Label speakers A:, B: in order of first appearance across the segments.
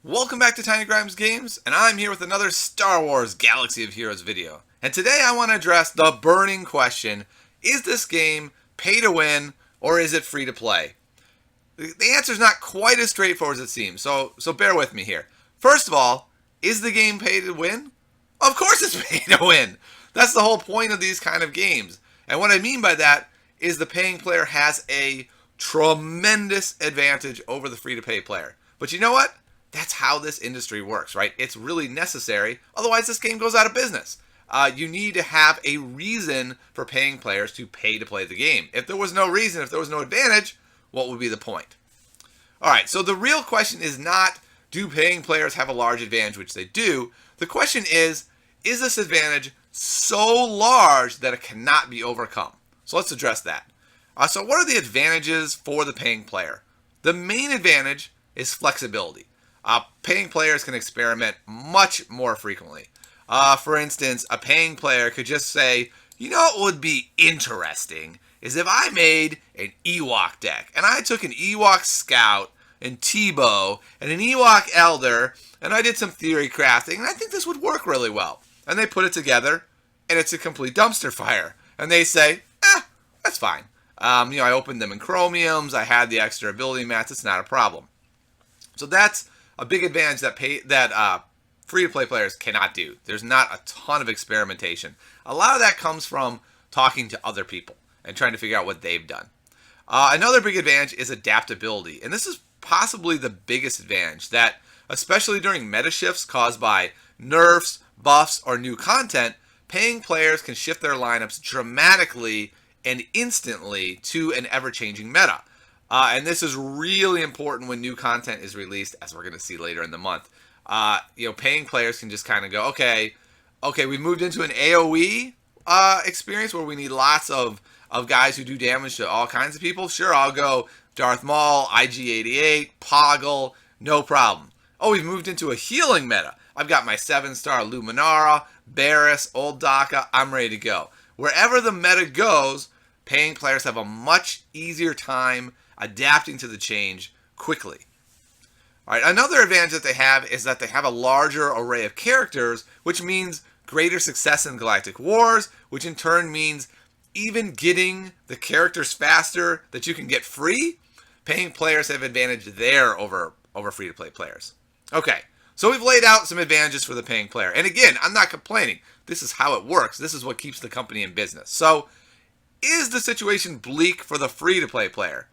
A: Welcome back to Tiny Grimes Games, and I'm here with another Star Wars Galaxy of Heroes video. And today I want to address the burning question, is this game pay to win or is it free to play? The answer is not quite as straightforward as it seems, so bear with me here. First of all, is the game pay to win? Of course it's pay to win! That's the whole point of these kind of games. And what I mean by that is the paying player has a tremendous advantage over the free to pay player. But you know what? That's how this industry works, right? It's really necessary. Otherwise, this game goes out of business. You need to have a reason for paying players to pay to play the game. If there was no reason, if there was no advantage, what would be the point? All right, so the real question is not, do paying players have a large advantage, which they do? The question is this advantage so large that it cannot be overcome? So let's address that. So what are the advantages for the paying player? The main advantage is flexibility. Paying players can experiment much more frequently. For instance, a paying player could just say, you know what would be interesting is if I made an Ewok deck, and I took an Ewok Scout and Tebow and an Ewok Elder, and I did some theory crafting, and I think this would work really well. And they put it together, and it's a complete dumpster fire. And they say, that's fine. I opened them in chromiums, I had the extra ability mats, it's not a problem. So that's a big advantage that free-to-play players cannot do. There's not a ton of experimentation. A lot of that comes from talking to other people and trying to figure out what they've done. Another big advantage is adaptability, and this is possibly the biggest advantage, that especially during meta shifts caused by nerfs, buffs, or new content, paying players can shift their lineups dramatically and instantly to an ever-changing meta. And this is really important when new content is released, as we're going to see later in the month. Paying players can just kind of go, okay, we moved into an AoE experience where we need lots of guys who do damage to all kinds of people. Sure, I'll go Darth Maul, IG-88, Poggle, no problem. Oh, we've moved into a healing meta. I've got my 7-star Luminara, Barris, Old Daka, I'm ready to go. Wherever the meta goes, paying players have a much easier time adapting to the change quickly. All right, another advantage that they have is that they have a larger array of characters, which means greater success in Galactic Wars, which in turn means even getting the characters faster that you can get free. Paying players have advantage there over free-to-play players. Okay, so we've laid out some advantages for the paying player. And again, I'm not complaining. This is how it works. This is what keeps the company in business. So is the situation bleak for the free-to-play player?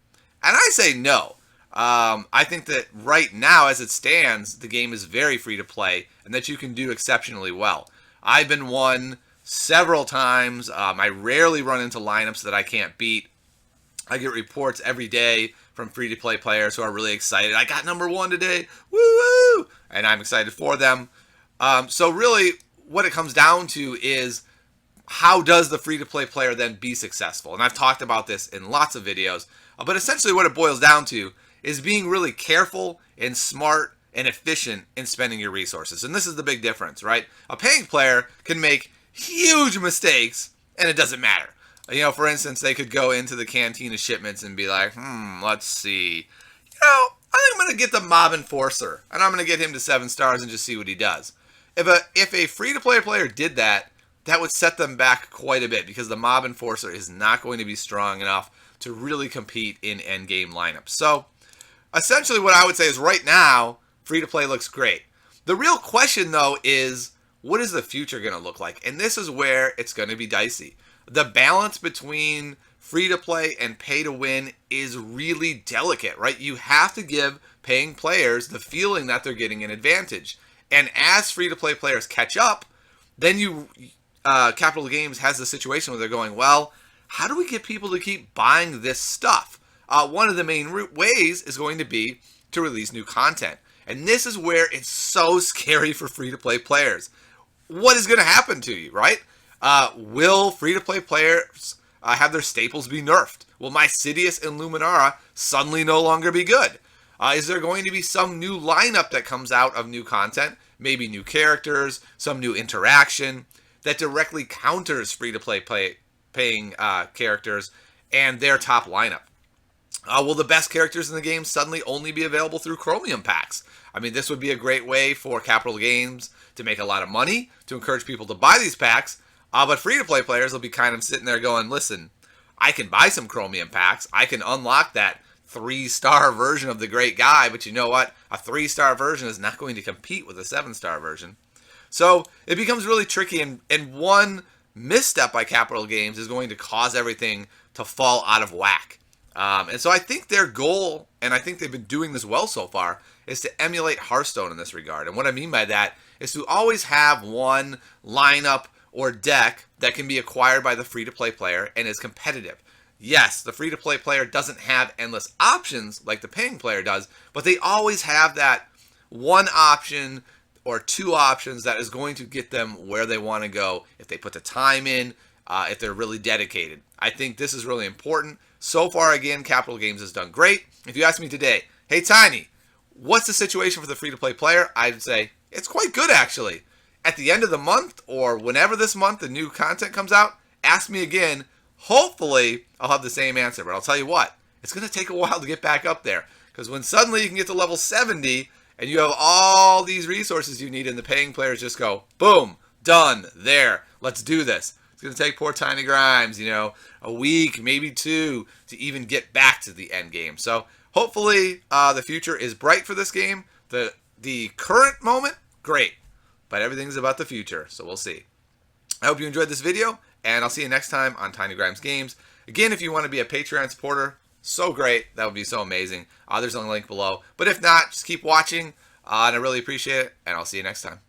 A: And I say no. I think that right now, as it stands, the game is very free to play and that you can do exceptionally well. I've been won several times. I rarely run into lineups that I can't beat. I get reports every day from free-to-play players who are really excited. I got number 1 today. Woo-woo! And I'm excited for them. So really, what it comes down to is, how does the free-to-play player then be successful? And I've talked about this in lots of videos. But essentially what it boils down to is being really careful and smart and efficient in spending your resources. And this is the big difference, right? A paying player can make huge mistakes and it doesn't matter. For instance, they could go into the cantina shipments and be like, let's see. I think I'm going to get the Mob Enforcer and I'm going to get him to 7 stars and just see what he does. If a free-to-play player did that, that would set them back quite a bit because the Mob Enforcer is not going to be strong enough to really compete in endgame lineups. So essentially what I would say is right now, free-to-play looks great. The real question, though, is what is the future going to look like? And this is where it's going to be dicey. The balance between free-to-play and pay-to-win is really delicate, right? You have to give paying players the feeling that they're getting an advantage. And as free-to-play players catch up, then Capital Games has the situation where they're going, well, how do we get people to keep buying this stuff? One of the main ways is going to be to release new content. And this is where it's so scary for free-to-play players. What is going to happen to you, right? Will free-to-play players have their staples be nerfed? Will my Sidious and Luminara suddenly no longer be good? Is there going to be some new lineup that comes out of new content? Maybe new characters, some new interaction that directly counters free-to-play paying characters and their top lineup. Will the best characters in the game suddenly only be available through Chromium packs? I mean, this would be a great way for Capital Games to make a lot of money, to encourage people to buy these packs. But free-to-play players will be kind of sitting there going, listen, I can buy some Chromium packs. I can unlock that 3-star version of the great guy, but you know what? A 3-star version is not going to compete with a 7-star version. So it becomes really tricky, and one misstep by Capital Games is going to cause everything to fall out of whack. And so I think their goal, and I think they've been doing this well so far, is to emulate Hearthstone in this regard. And what I mean by that is to always have one lineup or deck that can be acquired by the free-to-play player and is competitive. Yes, the free-to-play player doesn't have endless options like the paying player does, but they always have that one option or two options that is going to get them where they want to go if they put the time in, if they're really dedicated. I think this is really important. So far, again, Capital Games has done great. If you ask me today, hey Tiny, what's the situation for the free-to-play player? I'd say it's quite good, actually. At the end of the month, or whenever this month the new content comes out, ask me again. Hopefully, I'll have the same answer. But I'll tell you what, it's going to take a while to get back up there. Because when suddenly you can get to level 70, and you have all these resources you need, and the paying players just go, boom, done, there, let's do this. It's going to take poor Tiny Grimes, a week, maybe two, to even get back to the end game. So hopefully the future is bright for this game. The current moment, great. But everything's about the future, so we'll see. I hope you enjoyed this video, and I'll see you next time on Tiny Grimes Games. Again, if you want to be a Patreon supporter, so great. That would be so amazing. There's a link below. But if not, just keep watching, and I really appreciate it, and I'll see you next time.